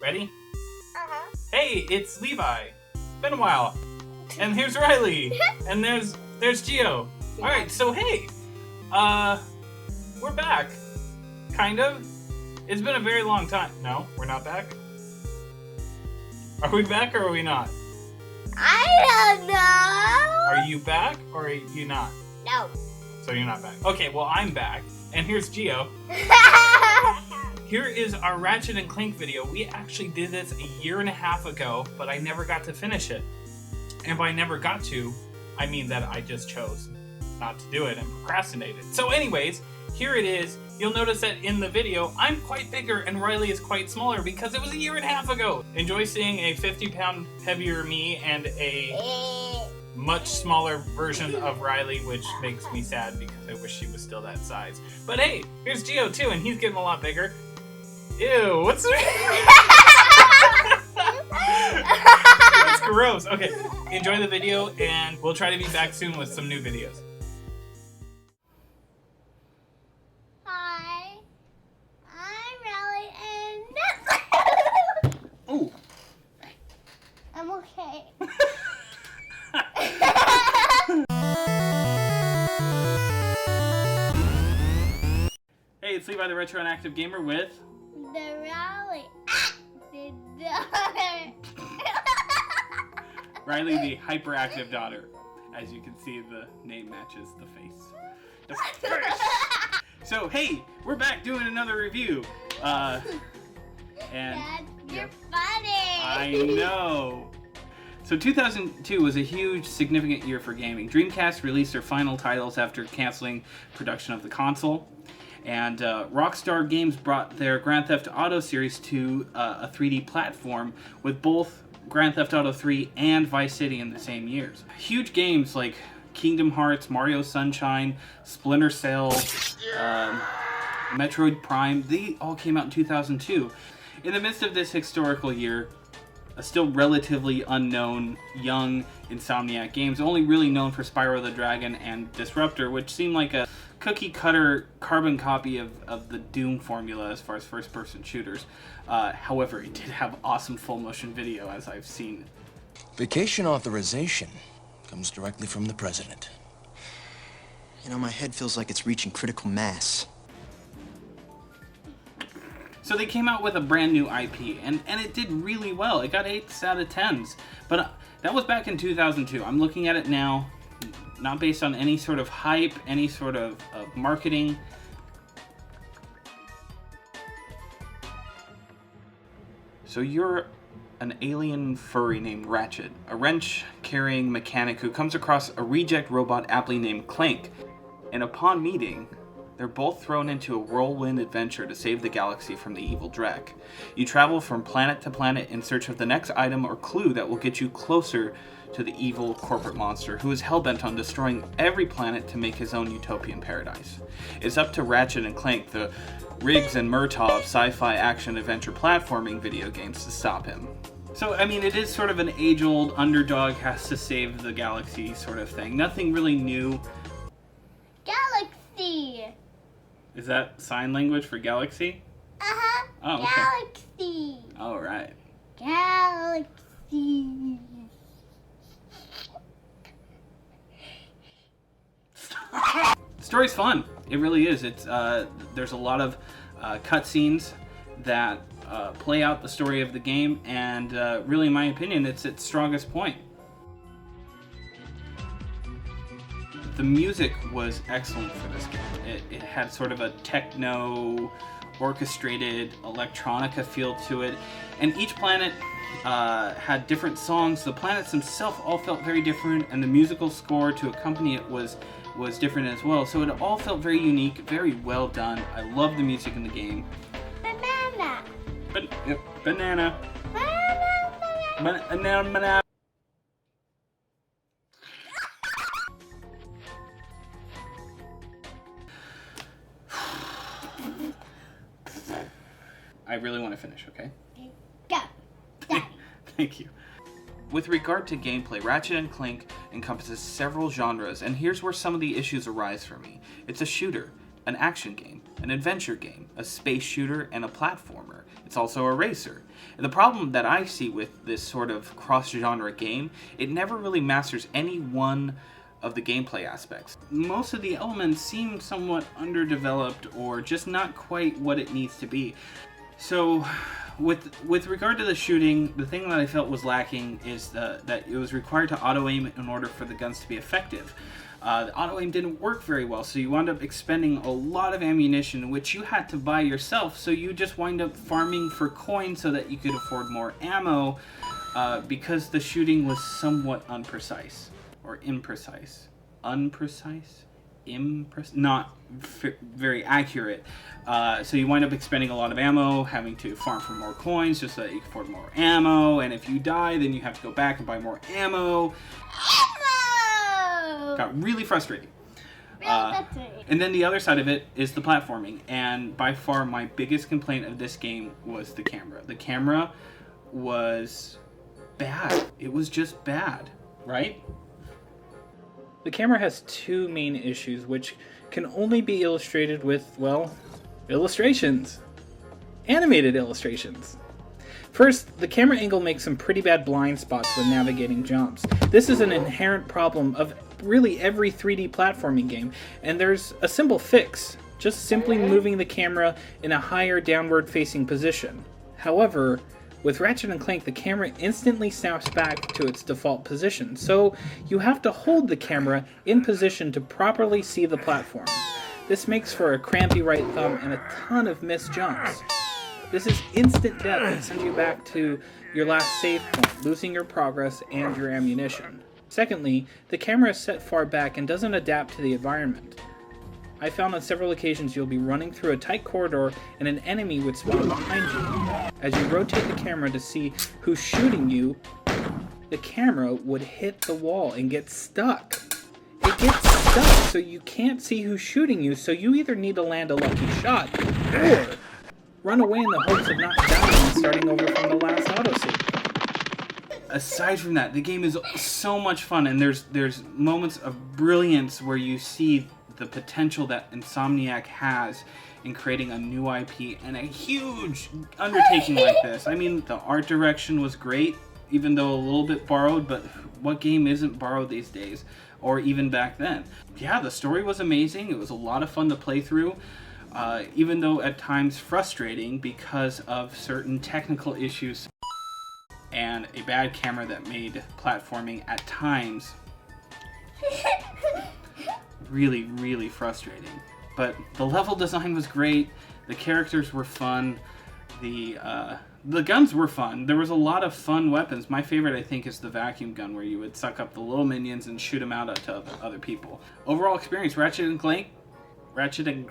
Ready? Uh-huh. Hey, it's Levi. Been a while. And here's Riley. And there's Gio. Alright, so hey. We're back. Kind of. It's been a very long time. No, we're not back. Are we back or are we not? I don't know. Are you back or are you not? No. So you're not back. Okay, well I'm back. And here's Gio. Here is our Ratchet and Clank video. We actually did this a year and a half ago, but I never got to finish it. And by never got to, I mean that I just chose not to do it and procrastinated. So anyways, here it is. You'll notice that in the video, I'm quite bigger and Riley is quite smaller because it was a year and a half ago. Enjoy seeing a 50-pound heavier me and a much smaller version of Riley, which makes me sad because I wish she was still that size. But hey, here's Gio too, and he's getting a lot bigger. Ew, what's That's gross. Okay, enjoy the video, and we'll try to be back soon with some new videos. Hi, I'm Riley, and Ooh. I'm okay. Hey, it's Levi the Retro and Active Gamer with... The Riley active daughter. Riley the hyperactive daughter. As you can see, the name matches the face. The face. So, hey, we're back doing another review. And Dad, you're yep. funny. I know. So 2002 was a huge, significant year for gaming. Dreamcast released their final titles after canceling production of the console. And Rockstar Games brought their Grand Theft Auto series to a 3D platform with both Grand Theft Auto 3 and Vice City in the same years. Huge games like Kingdom Hearts, Mario Sunshine, Splinter Cell, Metroid Prime, they all came out in 2002. In the midst of this historical year, a still relatively unknown young Insomniac Games, only really known for Spyro the Dragon and Disruptor, which seemed like a cookie-cutter carbon copy of the Doom formula as far as first-person shooters. However, it did have awesome full-motion video, as I've seen. Vacation authorization comes directly from the president. You know, my head feels like it's reaching critical mass. So they came out with a brand new IP, and it did really well. It got 8s out of 10s. But that was back in 2002. I'm looking at it now, not based on any sort of hype, any sort of marketing. So you're an alien furry named Ratchet, a wrench-carrying mechanic who comes across a reject robot aptly named Clank. And upon meeting, they're both thrown into a whirlwind adventure to save the galaxy from the evil Drek. You travel from planet to planet in search of the next item or clue that will get you closer to the evil corporate monster who is hellbent on destroying every planet to make his own utopian paradise. It's up to Ratchet and Clank, the Riggs and Murtaugh of sci-fi action adventure platforming video games, to stop him. So, I mean, it is sort of an age-old underdog has to save the galaxy sort of thing. Nothing really new. Galaxy. Is that sign language for galaxy? Uh-huh. Oh, okay. Galaxy. All right. Galaxy. The story's fun. It really is. It's there's a lot of cutscenes that play out the story of the game, and really, in my opinion, it's its strongest point. The music was excellent for this game. It had sort of a techno, orchestrated electronica feel to it, and each planet had different songs. The planets themselves all felt very different, and the musical score to accompany it was different as well. So it all felt very unique, very well done. I love the music in the game. Banana. Yep, banana. Banana. Banana. I really want to finish, okay? Go. Daddy. Thank you. With regard to gameplay, Ratchet & Clank encompasses several genres, and here's where some of the issues arise for me. It's a shooter, an action game, an adventure game, a space shooter, and a platformer. It's also a racer. And the problem that I see with this sort of cross-genre game, it never really masters any one of the gameplay aspects. Most of the elements seem somewhat underdeveloped or just not quite what it needs to be. So with regard to the shooting, the thing that I felt was lacking is that it was required to auto-aim in order for the guns to be effective. The auto-aim didn't work very well, so you wound up expending a lot of ammunition, which you had to buy yourself, so you just wind up farming for coins so that you could afford more ammo, because the shooting was somewhat imprecise. Or imprecise. Unprecise? Not very accurate. So you wind up expending a lot of ammo, having to farm for more coins just so that you can afford more ammo, and if you die, then you have to go back and buy more ammo. Got really frustrating. And then the other side of it is the platforming, and by far my biggest complaint of this game was the camera. The camera was bad. It was just bad, right? The camera has two main issues, which can only be illustrated with, well, illustrations. Animated illustrations. First, the camera angle makes some pretty bad blind spots when navigating jumps. This is an inherent problem of really every 3D platforming game, and there's a simple fix. Just simply moving the camera in a higher downward facing position. However, with Ratchet & Clank, the camera instantly snaps back to its default position, so you have to hold the camera in position to properly see the platform. This makes for a crampy right thumb and a ton of missed jumps. This is instant death that sends you back to your last save point, losing your progress and your ammunition. Secondly, the camera is set far back and doesn't adapt to the environment. I found on several occasions you'll be running through a tight corridor and an enemy would spawn behind you. As you rotate the camera to see who's shooting you, the camera would hit the wall and get stuck. It gets stuck, so you can't see who's shooting you, so you either need to land a lucky shot, or run away in the hopes of not dying and starting over from the last autosave. Aside from that, the game is so much fun, and there's moments of brilliance where you see the potential that Insomniac has in creating a new IP and a huge undertaking like this. I mean, the art direction was great, even though a little bit borrowed, but what game isn't borrowed these days, or even back then? Yeah, the story was amazing. It was a lot of fun to play through, even though at times frustrating because of certain technical issues and a bad camera that made platforming at times really, really frustrating. But the level design was great, the characters were fun, the guns were fun. There was a lot of fun weapons. My favorite, I think, is the vacuum gun, where you would suck up the little minions and shoot them out to other people. Overall experience, Ratchet & Clank. Ratchet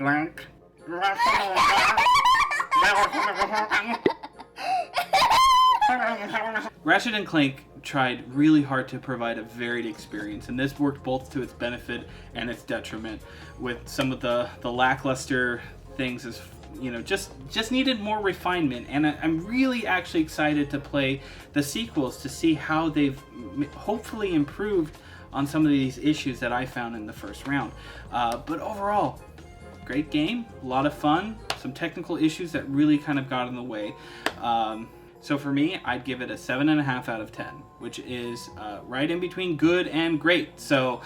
& Clank tried really hard to provide a varied experience, and this worked both to its benefit and its detriment, with some of the lackluster things as, you know, just needed more refinement. And I'm really actually excited to play the sequels to see how they've hopefully improved on some of these issues that I found in the first round. But overall, great game, a lot of fun, some technical issues that really kind of got in the way. So for me, I'd give it a 7.5 out of 10, which is right in between good and great. So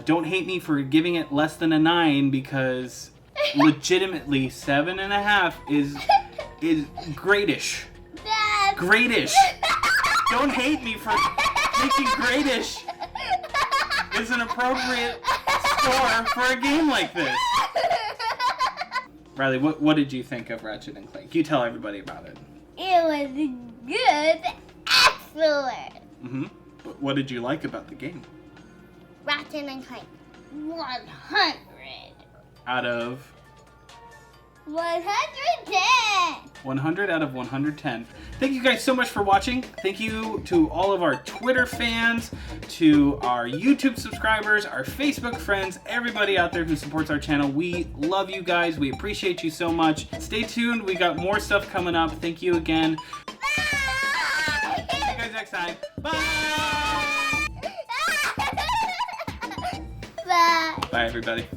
don't hate me for giving it less than a 9, because legitimately 7.5 is greatish. Greatish. Don't hate me for thinking greatish is an appropriate score for a game like this. Riley, what did you think of Ratchet & Clank? You tell everybody about it. It was good. Excellent. Mm-hmm. What did you like about the game? Ratchet & Clank. 100. Out of? 110. 100 out of 110. Thank you guys so much for watching. Thank you to all of our Twitter fans, to our YouTube subscribers, our Facebook friends, everybody out there who supports our channel. We love you guys. We appreciate you so much. Stay tuned. We got more stuff coming up. Thank you again. Bye. See you guys next time. Bye. Bye. Bye, everybody.